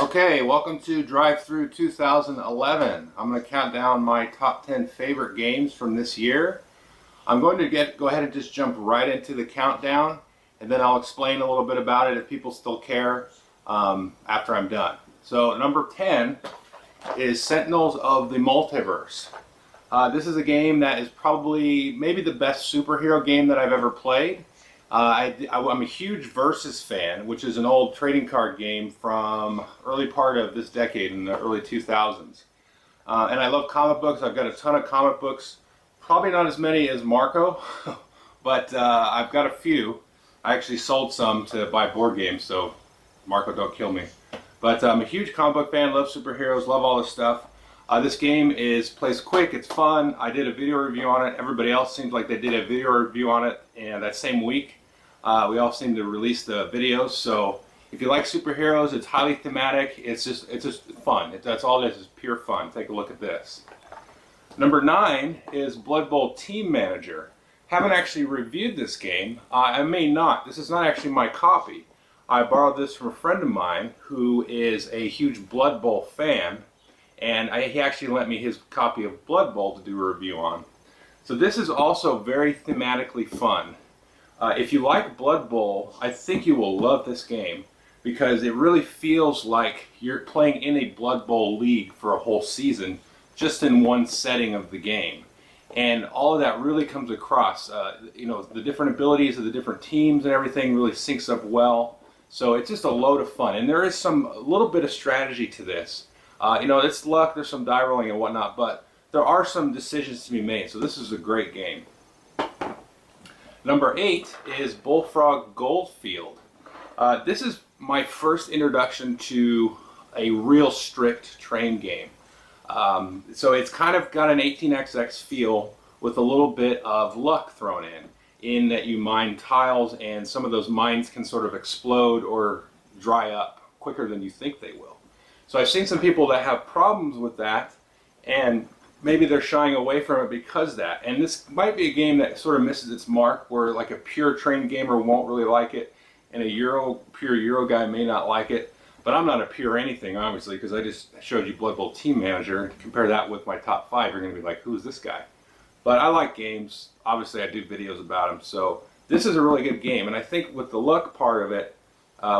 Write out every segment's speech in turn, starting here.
Okay, welcome to Drive Through 2011. I'm going to count down my top 10 favorite games from this year. I'm going to go ahead and just jump right into the countdown, and then I'll explain a little bit about it if people still care after I'm done. So number 10 is Sentinels of the Multiverse. This is a game that is probably maybe the best superhero game that I've ever played. I'm a huge Versus fan, which is an old trading card game from early part of this decade in the early 2000s. And I love comic books. I've got a ton of comic books, probably not as many as Marco, but I've got a few. I actually sold some to buy board games, so Marco, don't kill me. But I'm a huge comic book fan, love superheroes, love all this stuff. This game plays quick, it's fun. I did a video review on it. Everybody else seems like they did a video review on it and that same week. We all seem to release the videos, so if you like superheroes, it's highly thematic. It's just fun. That's all it is pure fun. Take a look at this. Number 9 is Blood Bowl Team Manager. Haven't actually reviewed this game. I may not. This is not actually my copy. I borrowed this from a friend of mine who is a huge Blood Bowl fan, and he actually lent me his copy of Blood Bowl to do a review on. So this is also very thematically fun. If you like Blood Bowl, I think you will love this game because it really feels like you're playing in a Blood Bowl league for a whole season just in one setting of the game. And all of that really comes across. The different abilities of the different teams and everything really syncs up well. So it's just a load of fun. And there is a little bit of strategy to this. It's luck, there's some die rolling and whatnot, but there are some decisions to be made. So this is a great game. Number 8 is Bullfrog Goldfield. This is my first introduction to a real strict train game. So it's kind of got an 18xx feel with a little bit of luck thrown in that you mine tiles and some of those mines can sort of explode or dry up quicker than you think they will. So I've seen some people that have problems with that, and maybe they're shying away from it because of that. And this might be a game that sort of misses its mark, where like a pure train gamer won't really like it, and a pure Euro guy may not like it. But I'm not a pure anything, obviously, because I just showed you Blood Bowl Team Manager. Compare that with my top 5, you're going to be like, who's this guy? But I like games. Obviously, I do videos about them. So this is a really good game. And I think with the luck part of it,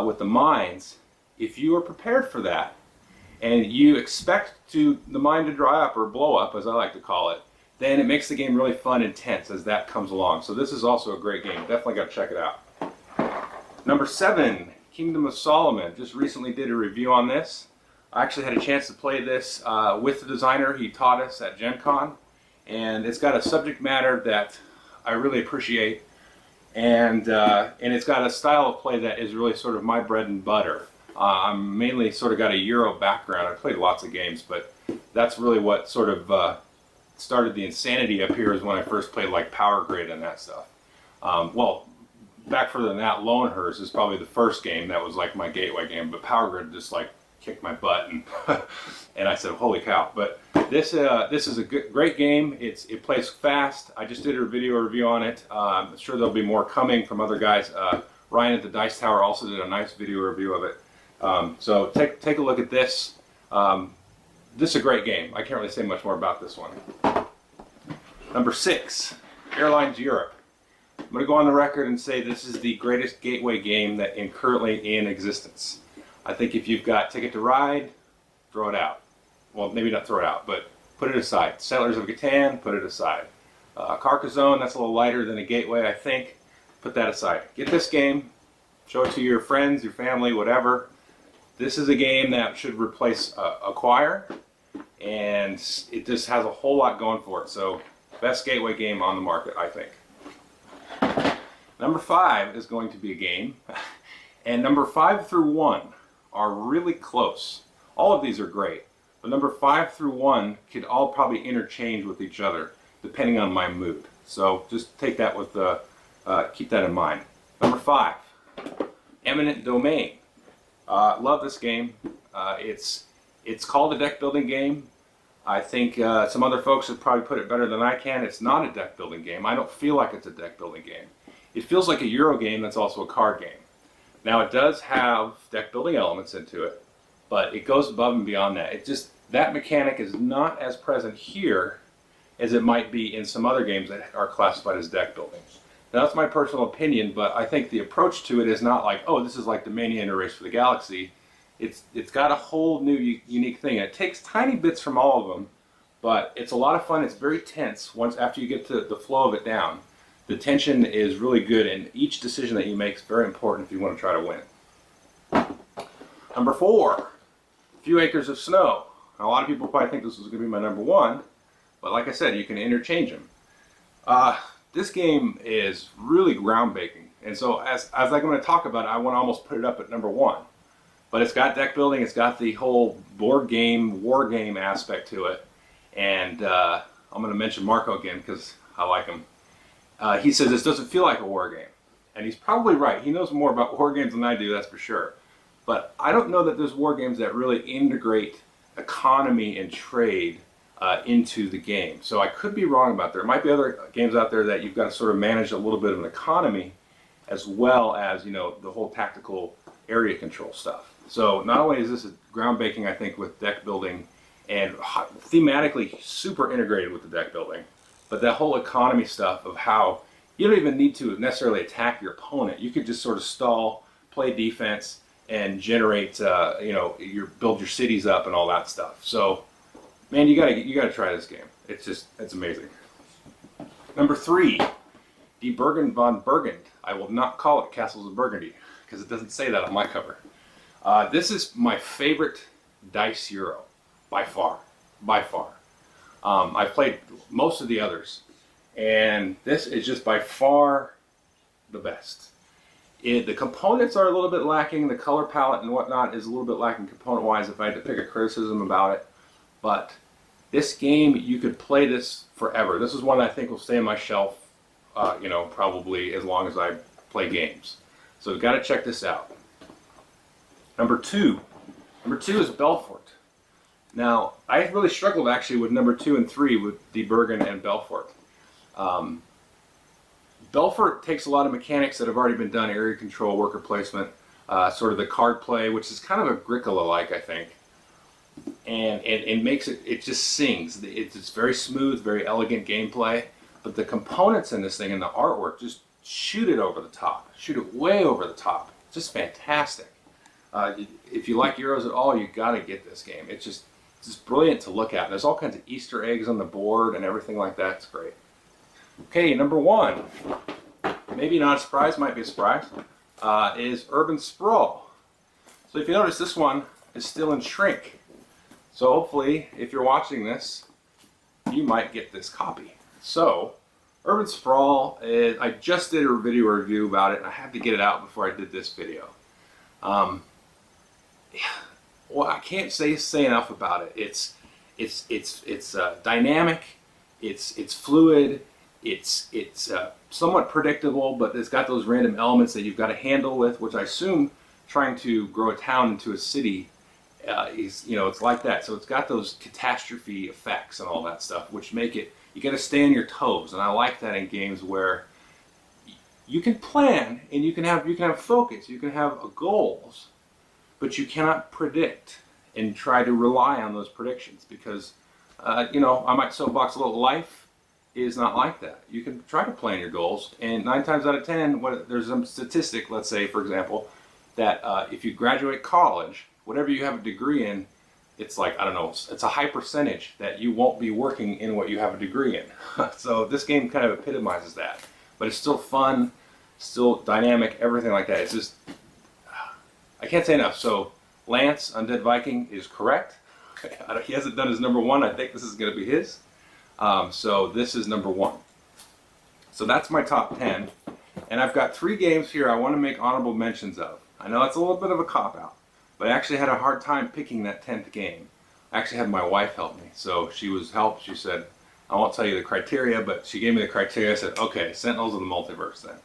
with the mines, if you are prepared for that, and you expect the mine to dry up or blow up, as I like to call it, then it makes the game really fun and tense as that comes along. So this is also a great game. Definitely got to check it out. Number 7, Kingdom of Solomon. Just recently did a review on this. I actually had a chance to play this with the designer. He taught us at Gen Con. And it's got a subject matter that I really appreciate. And it's got a style of play that is really sort of my bread and butter. I'm mainly sort of got a Euro background. I played lots of games, but that's really what sort of started the insanity up here is when I first played like Power Grid and that stuff. Well, back further than that, Lowenhurst is probably the first game that was like my gateway game, but Power Grid just like kicked my butt, and and I said, holy cow. But this is a great game. It plays fast. I just did a video review on it. I'm sure there'll be more coming from other guys. Ryan at the Dice Tower also did a nice video review of it. So take a look at this. This is a great game. I can't really say much more about this one. Number 6, Airlines Europe. I'm going to go on the record and say this is the greatest gateway game that currently in existence. I think if you've got Ticket to Ride, throw it out. Well, maybe not throw it out, but put it aside. Settlers of Catan, put it aside. Carcassonne, that's a little lighter than a gateway, I think. Put that aside. Get this game. Show it to your friends, your family, whatever. This is a game that should replace Acquire, and it just has a whole lot going for it. So, best gateway game on the market, I think. Number 5 is going to be a game, and number 5 through 1 are really close. All of these are great, but number 5 through 1 could all probably interchange with each other, depending on my mood. So, just take that with keep that in mind. Number 5, Eminent Domain. Love this game. It's called a deck building game. I think some other folks have probably put it better than I can. It's not a deck building game. I don't feel like it's a deck building game. It feels like a Euro game that's also a card game. Now it does have deck building elements into it, but it goes above and beyond that. It just, that mechanic is not as present here as it might be in some other games that are classified as deck building. Now, that's my personal opinion, but I think the approach to it is not like, oh, this is like Dominion or Race for the Galaxy. It's got a whole new unique thing. And it takes tiny bits from all of them, but it's a lot of fun. It's very tense once after you get to the flow of it down. The tension is really good, and each decision that you make is very important if you want to try to win. Number 4, Few Acres of Snow. Now, a lot of people probably think this is going to be my number 1, but like I said, you can interchange them. This game is really groundbreaking, and so as I'm going to talk about it, I want to almost put it up at number 1. But it's got deck building, it's got the whole board game, war game aspect to it, and I'm going to mention Marco again because I like him. He says this doesn't feel like a war game, and he's probably right. He knows more about war games than I do, that's for sure. But I don't know that there's war games that really integrate economy and trade into the game. So I could be wrong about that. There might be other games out there that you've got to sort of manage a little bit of an economy as well as, you know, the whole tactical area control stuff. So not only is this groundbreaking, I think, with deck building and thematically super integrated with the deck building, but that whole economy stuff of how you don't even need to necessarily attack your opponent. You could just sort of stall, play defense, and generate, build your cities up and all that stuff. So, man, you gotta try this game. It's amazing. Number 3, Die Burgen von Burgund. I will not call it Castles of Burgundy because it doesn't say that on my cover. This is my favorite dice Euro by far. I've played most of the others, and this is just by far the best. The components are a little bit lacking. The color palette and whatnot is a little bit lacking component-wise if I had to pick a criticism about it. But this game, you could play this forever. This is one that I think will stay on my shelf, probably as long as I play games. So you've got to check this out. Number 2 is Belfort. Now, I really struggled actually with number 2 and 3 with Die Burgen and Belfort. Belfort takes a lot of mechanics that have already been done, area control, worker placement, sort of the card play, which is kind of Agricola-like, I think. And it makes it just sings. It's very smooth, very elegant gameplay, but the components in this thing and the artwork just shoot it over the top. Shoot it way over the top. It's just fantastic. If you like Euros at all, you got to get this game. It's just brilliant to look at. There's all kinds of Easter eggs on the board and everything like that. It's great. Okay, number 1, maybe not a surprise, might be a surprise, is Urban Sprawl. So if you notice, this one is still in shrink. So hopefully, if you're watching this, you might get this copy. So, Urban Sprawl, I just did a video review about it, and I had to get it out before I did this video. Well, I can't say enough about it. It's dynamic, it's fluid. It's somewhat predictable, but it's got those random elements that you've got to handle with, which I assume trying to grow a town into a city it's like that. So it's got those catastrophe effects and all that stuff, which make it, you got to stay on your toes. And I like that in games where you can plan and you can have focus, you can have goals, but you cannot predict and try to rely on those predictions because, I might soapbox a little. Life is not like that. You can try to plan your goals, and 9 times out of 10, there's some statistic, let's say, for example, that if you graduate college, whatever you have a degree in, it's like, I don't know, it's a high percentage that you won't be working in what you have a degree in. So this game kind of epitomizes that. But it's still fun, still dynamic, everything like that. It's just, I can't say enough. So Lance, Undead Viking, is correct. He hasn't done his number 1. I think this is going to be his. So this is number 1. So that's my top 10. And I've got 3 games here I want to make honorable mentions of. I know it's a little bit of a cop-out, but I actually had a hard time picking that 10th game. I actually had my wife help me. So she was helped. She said, I won't tell you the criteria, but she gave me the criteria. I said, okay, Sentinels of the Multiverse then.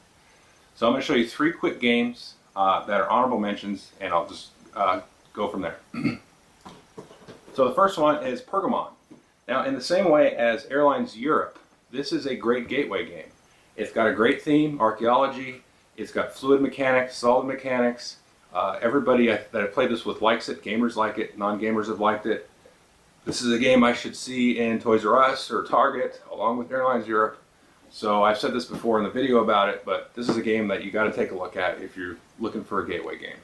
So I'm going to show you 3 quick games that are honorable mentions, and I'll just go from there. So the first one is Pergamon. Now, in the same way as Airlines Europe, this is a great gateway game. It's got a great theme, archaeology. It's got fluid mechanics, solid mechanics. Everybody that I played this with likes it. Gamers like it. Non-gamers have liked it. This is a game I should see in Toys R Us or Target along with Airlines Europe. So I've said this before in the video about it, but this is a game that you got to take a look at if you're looking for a gateway game.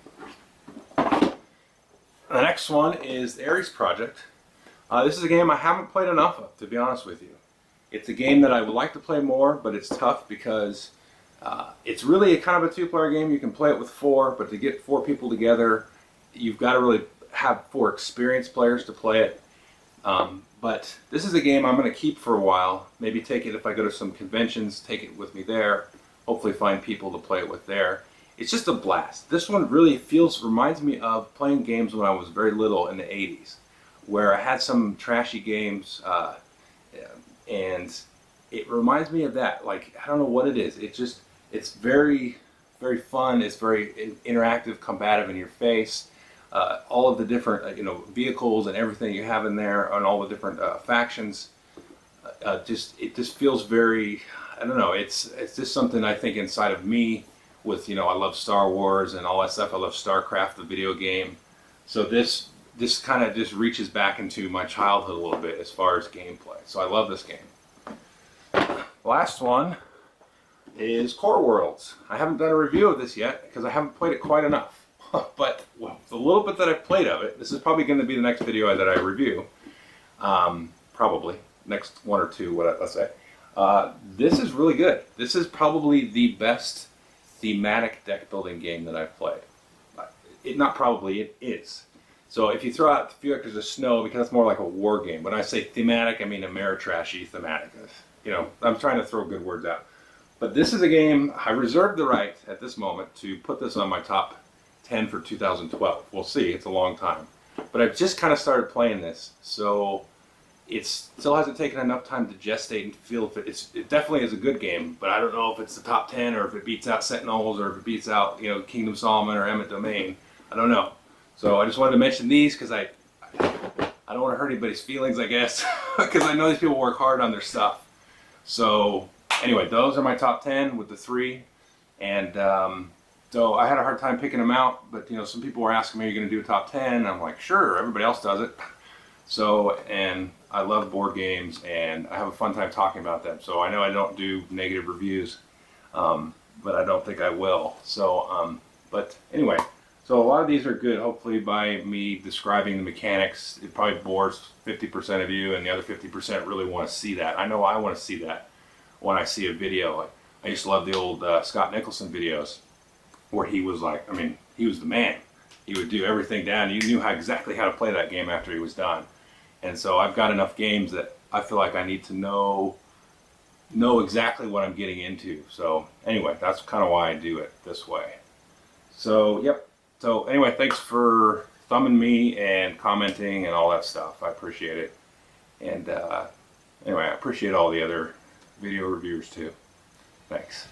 The next one is the Aries Project. This is a game I haven't played enough of, to be honest with you. It's a game that I would like to play more, but it's tough because it's really a kind of a two-player game. You can play it with four, but to get four people together, you've got to really have four experienced players to play it. But this is a game I'm going to keep for a while. Maybe take it if I go to some conventions, take it with me there. Hopefully find people to play it with there. It's just a blast. This one really reminds me of playing games when I was very little in the 80s, where I had some trashy games, and it reminds me of that. Like, I don't know what it is. It's very, very fun. It's very interactive, combative in your face. All of the different, vehicles and everything you have in there, and all the different factions. It just feels very, I don't know. It's just something I think inside of me. With I love Star Wars and all that stuff. I love StarCraft, the video game. So this kind of just reaches back into my childhood a little bit as far as gameplay. So I love this game. Last one is Core Worlds. I haven't done a review of this yet because I haven't played it quite enough. But the little bit that I've played of it, this is probably going to be the next video that I review. Probably next one or two. Let's say this is really good. This is probably the best thematic deck building game that I've played. It is. So if you throw out a few acres of snow, because it's more like a war game. When I say thematic, I mean Ameritrashy thematic. I'm trying to throw good words out. But this is a game, I reserve the right at this moment to put this on my top 10 for 2012. We'll see, it's a long time. But I've just kind of started playing this, so it still hasn't taken enough time to gestate and feel if it definitely is a good game, but I don't know if it's the top 10 or if it beats out Sentinels or if it beats out Kingdom Solomon or Eminent Domain. I don't know. So I just wanted to mention these because I don't want to hurt anybody's feelings, I guess, because I know these people work hard on their stuff. So anyway, those are my top 10 with the three, and so I had a hard time picking them out, but some people were asking me, are you going to do a top 10? And I'm like, sure, everybody else does it. So, and I love board games, and I have a fun time talking about them. So I know I don't do negative reviews, but I don't think I will. So, but anyway, so a lot of these are good. Hopefully by me describing the mechanics, it probably bores 50% of you, and the other 50% really want to see that. I know I want to see that when I see a video. I used to love the old Scott Nicholson videos, where he was like, he was the man. He would do everything down. You knew exactly how to play that game after he was done. And so I've got enough games that I feel like I need to know exactly what I'm getting into. So anyway, that's kind of why I do it this way. So yep. So anyway, thanks for thumbing me and commenting and all that stuff. I appreciate it. And anyway, I appreciate all the other video reviewers too. Thanks.